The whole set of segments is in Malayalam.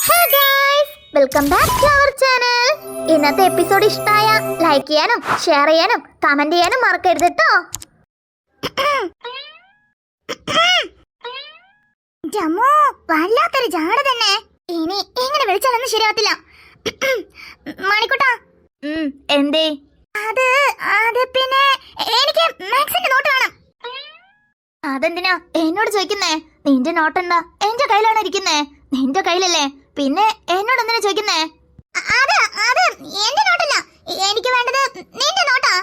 Hey guys, welcome back to our channel. ഇന്നത്തെ എപ്പിസോഡ് ഇഷ്ടമായ ലൈക്ക് ചെയ്യാനും ഷെയർ ചെയ്യാനും കമന്റ് ചെയ്യാനും മറക്കരുത് കേട്ടോ. ജമ്മു വല്ലാത്തൊരു ജാട തന്നെ. ഇനി എങ്ങനെ വിളിച്ചാലൊന്നും ശരിയാവത്തില്ല. മണിക്കുട്ടാ. എന്തേ? അത് പിന്നെ എനിക്ക് മാത്സിന്റെ നോട്ട് വേണം. അതെന്തിനാ എന്നോട് ചോദിക്കുന്നേ? നിന്റെ നോട്ട് എന്താ എന്റെ കയ്യിലാണ് ഇരിക്കുന്നേ. നിന്റെ കയ്യിലല്ലേ, പിന്നെ എന്നോട് എന്തിനാ ചോദിക്കുന്നേ? അത് എന്റെ നോട്ടല്ല, എനിക്ക് വേണ്ടത് നിന്റെ നോട്ടാ.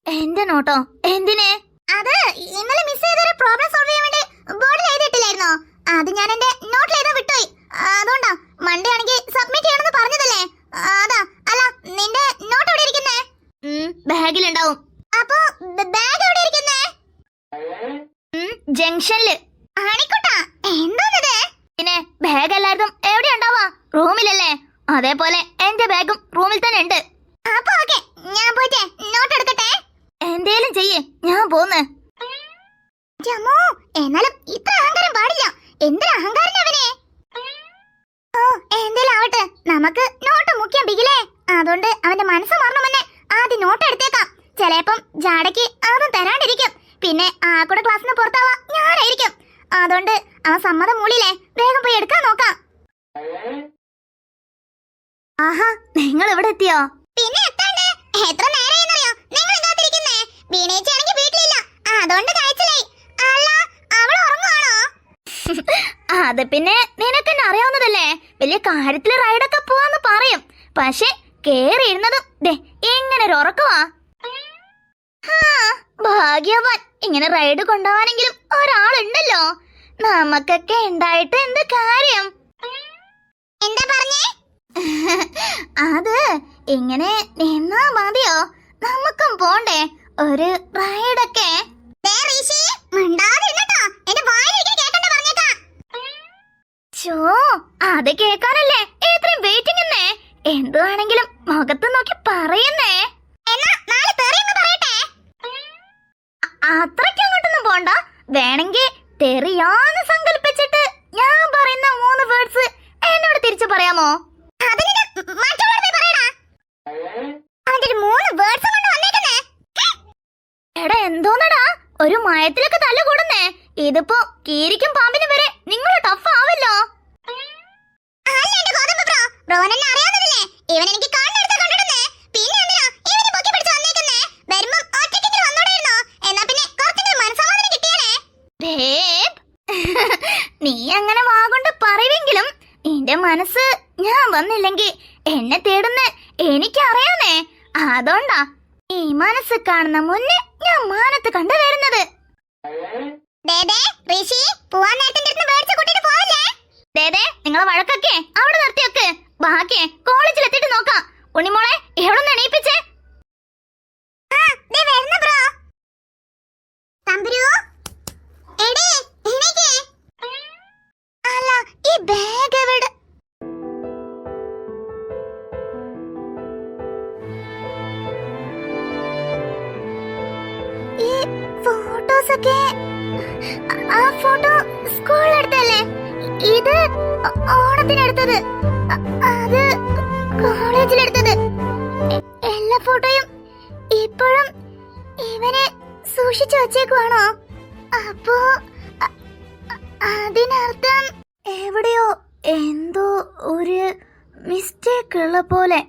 എന്റെ നോട്ടോ? എന്തിനെ? അത് ഇന്നലെ മിസ് ചെയ്തൊരു പ്രോബ്ലം സോൾവ് ചെയ്യാൻ വേണ്ടി ബോർഡിൽ എഴുതിയിട്ടില്ലായിരുന്നോ? അത് ഞാൻ എന്റെ നോട്ടിൽ എഴുതാൻ വിട്ടുപോയി. അതുകൊണ്ടാ മൺഡേ ആണെങ്കിൽ സബ്മിറ്റ് ചെയ്യണമെന്ന് പറഞ്ഞതല്ലേ. അതാ. അല്ല, നിന്റെ നോട്ട് എവിടെ ഇരിക്കുന്നേ? ബാഗിലുണ്ടാവും. അപ്പോ ബാഗ് എവിടെ ഇരിക്കുന്നേ? ജംഗ്ഷനില്. ആണിക്കോട്ടാ, എന്താണത്? പിന്നെ ബാഗ് എല്ലാവരും എവിടെ ഉണ്ടാവാ? റൂമിലല്ലേ? അതേപോലെ എന്റെ ബാഗും റൂമിൽ തന്നെ ഉണ്ട്. അപ്പൊ ഓക്കെ, ഞാൻ പോയിട്ട് നോട്ട് എടുക്കട്ടെ. എന്തേലും ചെയ്യേ, ഞാൻ പോന്ന്. ജമ്മു, എന്നാലും ഇത്ര അഹങ്കാരം പാടില്ല. എന്തൊരു അഹങ്കാരം അവനെ. ഓ, എന്തേലും ആവട്ടെ, നമുക്ക് നോട്ട് മുഖ്യം ബിഗിലേ. അതുകൊണ്ട് അവന്റെ മനസ്സ് മാറണമെന്നെ ആദ്യം നോട്ട് എടുത്തേക്കാം. ചിലപ്പം ജാടയ്ക്ക് അതും തരാണ്ടിരിക്കും. പിന്നെ ആ കൂടെ ക്ലാസ്സിന് പുറത്താവാ ഞാനായിരിക്കും. അതുകൊണ്ട് ആ സമ്മതം മൂളിയില്ലേ, വേഗം പോയി എടുക്കാൻ നോക്കാം. ആഹാ, നിങ്ങൾ ഇവിടെ എത്തിയോ? പിന്നെ എത്താണ്ട്. എത്ര നേരമായെന്നറിയോ നിങ്ങൾ ഇങ്ങോട്ടിരിക്കുന്നേ? വീണേച്ചാണെങ്കിൽ വീട്ടിലില്ല, അതുകൊണ്ട് കഴിച്ചില്ലായി. അല്ല, അവൾ ഉറങ്ങുവാണോ? അത് പിന്നെ നിനക്കെന്നെ അറിയാവുന്നതല്ലേ. വലിയ കാര്യത്തില് റൈഡൊക്കെ പോവാന്ന് പറയും. പക്ഷെ കേറി ഇരുന്നതും ഇങ്ങനെ ഒരു ഉറക്കവാ. ഭാഗ്യവാൻ, ഇങ്ങനെ റൈഡ് കൊണ്ടുപോവാനെങ്കിലും ഒരാളുണ്ടല്ലോ. നമുക്കൊക്കെ ഉണ്ടായിട്ട് എന്ത് കാര്യം? എന്താ പറഞ്ഞേ? അത് ഇങ്ങനെ നിന്നാ മതിയോ? നമുക്കും പോണ്ടേ ഒരു റൈഡൊക്കെ? അത് കേൾക്കാനല്ലേ ഇത്രയും വെയിറ്റിംഗ് എന്നേ. എന്തുവാണെങ്കിലും മുഖത്ത് നോക്കി പറയുന്നേ. അത്രയ്ക്ക് അങ്ങോട്ടൊന്നും പോണ്ട. വേണമെങ്കിൽ തെറിയാന്ന് സങ്കല്പിച്ചിട്ട് ഞാൻ പറയുന്ന 3 വേർഡ്സ് എന്നോട് തിരിച്ചു പറയാമോ? എടാ, എന്തോന്നടാ ഒരു മയത്തിലൊക്കെ തല്ല കൂടുന്നേ. ഇതിപ്പോ കീരിക്കും പാമ്പിനും വരെ നിങ്ങൾ ടഫ് ആവല്ലോ. നീ അങ്ങനെ വാഗൊണ്ട് പറയുമെങ്കിലും നിന്റെ മനസ്സ് ഞാൻ വന്നില്ലെങ്കിൽ എന്നെ തേടുന്ന എനിക്കറിയാന്നേ. അതുകൊണ്ടാ ഈ മനസ്സ് കാണുന്ന മുന്നേ ഞാൻ മാനത്ത് കണ്ടുവരുന്നത്. നിങ്ങളെ വഴക്കൊക്കെ അവിടെ നിർത്തിയൊക്കെ ബാക്കി കോളേജിൽ എത്തിയിട്ട് നോക്കാം. ഉണ്ണിമോളെ എവിടെ നിന്ന് എണീപ്പിച്ചേ? അല്ല, ഈ ബാഗ് എവിടെ? ഈ ഫോട്ടോസൊക്കെ ആ ഫോട്ടോ സ്കൂളിലെടുത്തല്ലേ? ഇത് ഓണത്തിനെടുത്തത്, അത് കോളേജിലെടുത്തത്. എല്ലാ ഫോട്ടോയും ഇപ്പോഴും ഇവനെ സൂക്ഷിച്ചു വച്ചേക്കുവാണോ? അപ്പോ അതിനർത്ഥം എവിടെയോ എന്തോ ഒരു മിസ്റ്റേക്ക് ഉള്ള പോലെ.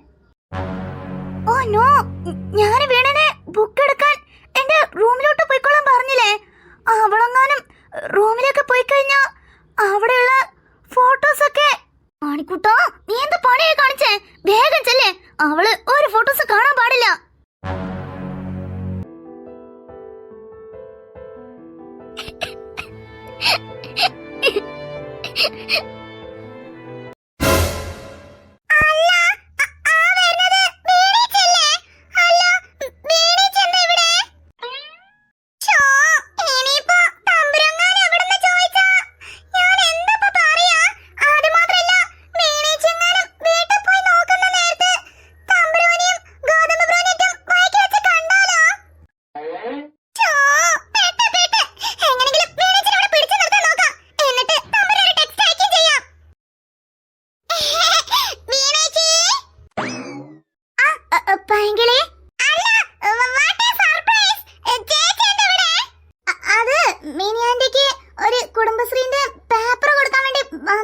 ഓ നോ, ഞാൻ വീണനെ ബുക്ക് എടുക്കാൻ എന്റെ റൂമിലോട്ട് പോയിക്കോളാൻ പറഞ്ഞില്ലേ? അവളെങ്ങാനും റൂമിലേക്ക് പോയി കഴിഞ്ഞാ അവിടെയുള്ള ഫോട്ടോസൊക്കെ. മണിക്കുട്ടാ, നീ എന്താ പണിയെ കാണിച്ചേ? വേഗം ചെല്ലേ, അവള് ഒരു ഫോട്ടോസ് കാണാൻ പാടില്ല.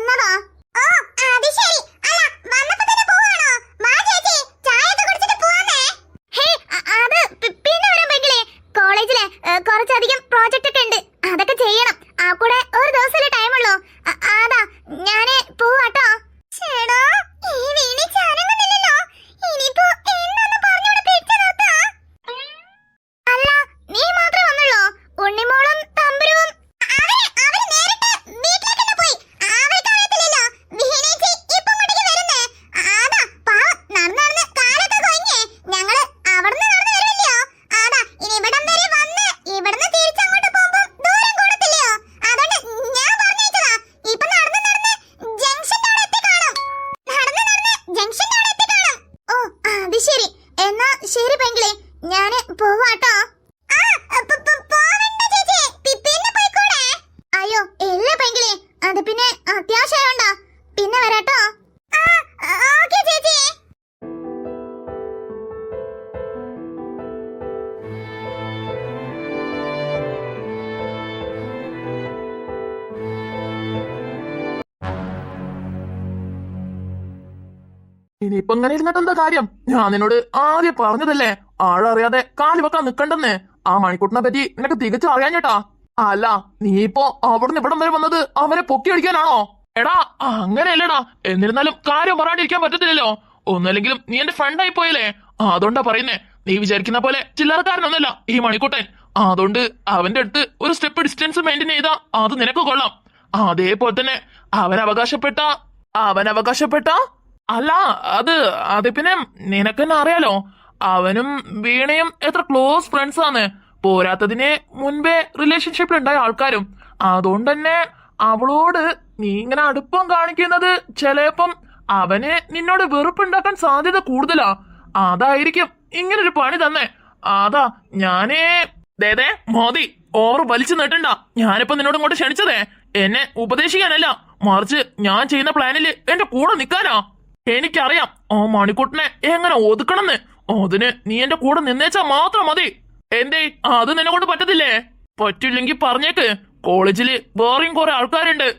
വന്നതാ. ഓ അത് ശരി. അല്ല വന്നപ്പോ തന്നെ പോവാണോ? വാ ചേച്ചി ചായയൊക്കെ കുടിച്ചിട്ട് പോവാന്നേ. ഹേ അത് പിന്നെ വരുമ്പോഴേ കോളേജിലെ കുറച്ചധികം പ്രോജക്റ്റ് ഒക്കെ ഉണ്ട്, അതൊക്കെ ചെയ്യണം. ആ കൂടെ ഒരു ദിവസമല്ലേ ടൈമുള്ളൂ. അതാ ഞാന് പോവാട്ടോ. ചേടാ ഈ വീണി ചാനങ്ങുന്നില്ലല്ലോ. ഇനിയിപ്പോ എന്നൊന്ന് പറഞ്ഞോട് പിടിച്ചു നോക്കാ. അല്ല നീ മാത്രമേ വന്നുള്ളൂ? ഉണ്ണിമോളും തമ്പുരും അവര് നേരിട്ട് വീട്ടിലേക്കല്ലേ പോയി. അവർക്ക് അറിയത്തില്ലല്ലോ വീണേച്ചി ഇപ്പം ഇങ്ങോട്ടേക്ക് വരുന്നേ. അതാ പാവം നടന്ന് കാലൊക്കെ കൊഴിഞ്ഞേ. ഞങ്ങള് അവിടുന്ന് നടന്നു വരുമല്ലോ. അതാ ഇനി ഇവിടം വരെ വന്ന് ഇവിടുന്ന് തിരിച്ചങ്ങോട്ട് പോകുമ്പോ ദൂരം കൂടത്തില്ലയോ? അതുകൊണ്ട് ഞാൻ പറഞ്ഞേച്ചതാ. ഇപ്പൊ നടന്ന് ജംഗ്ഷന്റെ അവിടെ എത്തിക്കാണും. ജംഗ്ഷന്റെ അവിടെ എത്തിക്കാണും. ഓ അത് ശരി. എന്നാ ശരി പെങ്കിളെ, ഞാന് പോവാട്ടോ. അയ്യോ ഇല്ല പെങ്കിളെ, അത് പിന്നെ അത്യാവശ്യമായോണ്ടാ. പിന്നെ വരാട്ടോ. ഓക്കേ ചേച്ചി. ഇനിയിപ്പൊ ഇങ്ങനെ ഇരുന്നിട്ട് എന്താ കാര്യം? ഞാൻ നിന്നോട് ആദ്യം പറഞ്ഞതല്ലേ ആഴറിയാതെ കാലി വെക്കാൻ നിക്കണ്ടെന്ന്. ആ മണിക്കൂട്ടിനെ പറ്റി നിനക്ക് തികച്ചും അറിയാഞ്ഞേട്ടാ. അല്ല നീ ഇപ്പോ അവിടുന്ന് ഇവിടം വരെ വന്നത് അവനെ പൊക്കി അടിക്കാനാണോ? എടാ അങ്ങനെയല്ലടാ. എന്നിരുന്നാലും കാര്യം പറയാണ്ടിരിക്കാൻ പറ്റത്തില്ലല്ലോ. ഒന്നല്ലെങ്കിലും നീ എന്റെ ഫ്രണ്ടായി പോയല്ലേ, അതുകൊണ്ടാ പറയുന്നേ. നീ വിചാരിക്കുന്ന പോലെ ചില്ലറക്കാരനൊന്നുമല്ല ഈ മണിക്കൂട്ടൻ. അതുകൊണ്ട് അവന്റെ അടുത്ത് ഒരു സ്റ്റെപ്പ് ഡിസ്റ്റൻസ് മെയിൻറ്റെയിൻ ചെയ്താ അത് നിനക്ക് കൊള്ളാം. അതേപോലെ തന്നെ അവനവകാശപ്പെട്ട അല്ല അത് പിന്നെ നിനക്കെന്നെ അറിയാലോ. അവനും വീണയും എത്ര ക്ലോസ് ഫ്രണ്ട്സ് ആണ്. പോരാത്തതിന് മുൻപേ റിലേഷൻഷിപ്പിലുണ്ടായ ആൾക്കാരും. അതുകൊണ്ട് തന്നെ അവളോട് നീ ഇങ്ങനെ അടുപ്പം കാണിക്കുന്നത് ചിലപ്പം അവന് നിന്നോട് വെറുപ്പുണ്ടാക്കാൻ സാധ്യത കൂടുതലാ. അതായിരിക്കും ഇങ്ങനൊരു പണി തന്നെ. അതാ ഞാനേ മോദി ഓവർ വലിച്ചു നീട്ടണ്ട. ഞാനിപ്പോ നിന്നോട് ഇങ്ങോട്ട് ക്ഷണിച്ചതേ എന്നെ ഉപദേശിക്കാനല്ല, മറിച്ച് ഞാൻ ചെയ്യുന്ന പ്ലാനില് എന്റെ കൂടെ നിക്കാനാ. എനിക്കറിയാം ആ മണിക്കൂട്ടിനെ എങ്ങനെ ഒതുക്കണമെന്ന്. അതിന് നീ എന്റെ കൂടെ നിന്നേച്ചാ മാത്രം മതി. എന്തേ അത് നിന്നെ കൊണ്ട് പറ്റത്തില്ലേ? പറ്റില്ലെങ്കിൽ പറഞ്ഞേക്ക്. കോളേജില് വേറെയും കുറെ ആൾക്കാരുണ്ട്.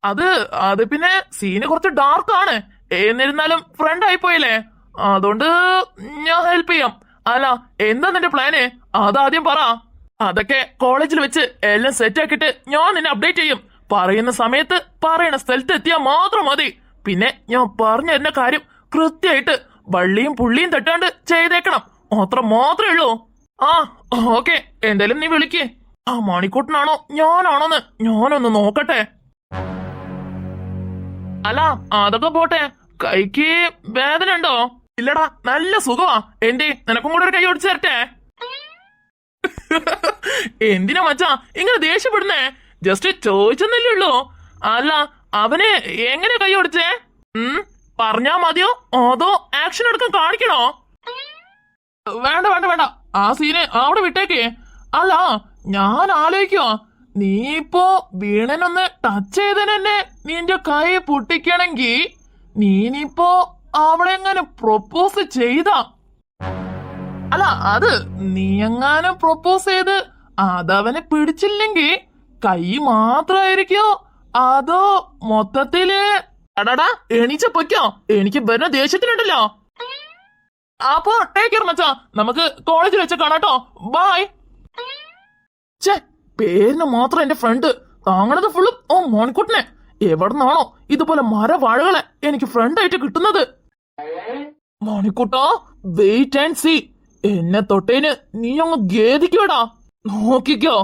അത് പിന്നെ സീന് കുറച്ച് ഡാർക്കാണ്. എന്നിരുന്നാലും ഫ്രണ്ട് ആയിപ്പോയില്ലേ, അതുകൊണ്ട് ഞാൻ ഹെൽപ്പ് ചെയ്യാം. അല്ല എന്താ നിന്റെ പ്ലാന്? അതാദ്യം പറ. അതൊക്കെ കോളേജിൽ വെച്ച് എല്ലാം സെറ്റ് ആക്കിയിട്ട് ഞാൻ നിന്നെ അപ്ഡേറ്റ് ചെയ്യും. പറയുന്ന സമയത്ത് പറയണ സ്ഥലത്ത് എത്തിയാൽ മാത്രം മതി. പിന്നെ ഞാൻ പറഞ്ഞു തരുന്ന കാര്യം കൃത്യമായിട്ട് വള്ളിയും പുള്ളിയും തട്ടാണ്ട് ചെയ്തേക്കണം. അത്ര മാത്രമേ ഉള്ളൂ. ആ ഓക്കെ, എന്തായാലും നീ വിളിക്കേ. ആ മണിക്കൂട്ടനാണോ ഞാനാണോന്ന് ഞാനൊന്ന് നോക്കട്ടെ. അല്ല അതൊക്കെ പോട്ടെ, കൈക്ക് വേദന ഉണ്ടോ? ഇല്ലടാ നല്ല സുഖമാ. എന്തേ നിനക്കും കൂടെ ഒരു കൈ ഓടിച്ചു തരട്ടെ? എന്തിനാ മച്ചാ ഇങ്ങനെ ദേഷ്യപ്പെടുന്നേ? ജസ്റ്റ് ചോദിച്ചെന്നല്ലേ ഉള്ളൂ. അല്ല അവന് എങ്ങനെ കൈ ഓടിച്ചേ? പറഞ്ഞാ മതിയോ അതോ ആക്ഷൻ എടുക്കാൻ കാണിക്കണോ? വേണ്ട വേണ്ട വേണ്ട, ആ സീന് അവിടെ വിട്ടേക്കേ. അല്ല ഞാൻ ആലോചിക്കുവാ, നീ ഇപ്പോ വീണനൊന്ന് ടച്ച് ചെയ്തന്നെ നിന്റെ കൈ പൊട്ടിക്കണെങ്കി നീനിപ്പോ അവിടെ എങ്ങനെ പ്രൊപ്പോസ് ചെയ്താ? അല്ല അത് നീ എങ്ങാനും പ്രൊപ്പോസ് ചെയ്ത് അതവനെ പിടിച്ചില്ലെങ്കി കൈ മാത്രമായിരിക്കോ അതോ മൊത്തത്തില്? എടാടാ എണീച്ച പൊയ്ക്കോ, എനിക്ക് വരുന്ന ദേഷ്യത്തിനുണ്ടല്ലോ. അപ്പൊ ടേക്ക് കെയർ മച്ചാ, നമുക്ക് കോളേജിൽ വെച്ച് കാണാട്ടോ. ബൈ. ഛേ പേരിന് മാത്രം എന്റെ ഫ്രണ്ട്, താങ്ങണത് ഫുള്ളും ഓ മോൺകുട്ടനെ. എവിടുന്നാണോ ഇതുപോലെ മരവാഴകളെ എനിക്ക് ഫ്രണ്ടായിട്ട് കിട്ടുന്നത്? മോണിക്കുട്ടാ വെയിറ്റ് ആൻഡ് സീ. എന്നെ തൊട്ടേന് നീ അങ്ങ് ഖേദിക്കോടാ. നോക്കിക്കോ.